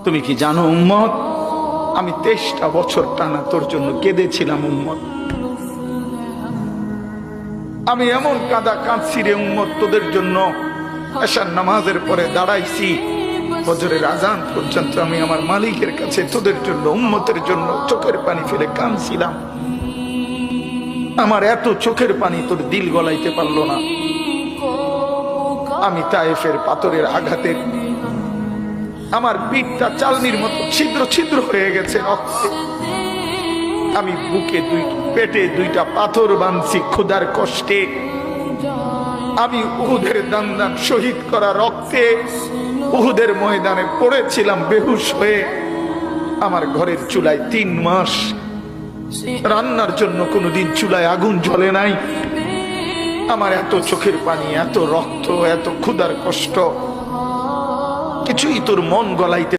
তুমি কি জানো উম্মত, আমি 23টা বছর টানা তোর জন্য কেঁদেছিলাম উম্মত। আমি এমন কাঁদা কাঁদছি রে উম্মত তোদের জন্য। এশার নামাজের পরে দাঁড়াইছি, ফজরের আজান পর্যন্ত আমি আমার মালিকের কাছে তোদের জন্য, উম্মতের জন্য চোখের পানি ফেলে কাঁদছিলাম। আমার এত চোখের পানি তোর দিল গলাইতে পারলো না। আমি তায়েফের পাথরের আঘাতে আমার পিঠটা চালনির মতো ছিদ্র ছিদ্র হয়ে গেছে রক্তে। আমি বুকে পেটে 2টা পাথর বাঁধছি ক্ষুধার কষ্টে। আমি উহুদের দান দান শহীদ করা রক্তে উহুদের ময়দানে পড়েছিলাম বেহুশ হয়ে। আমার ঘরের চুলায় 3 মাস রান্নার জন্য কোনোদিন চুলায় আগুন জ্বলে নাই। আমার এত চোখের পানি, এত রক্ত, এত ক্ষুধার কষ্ট, কিছুই তোর মন গলাইতে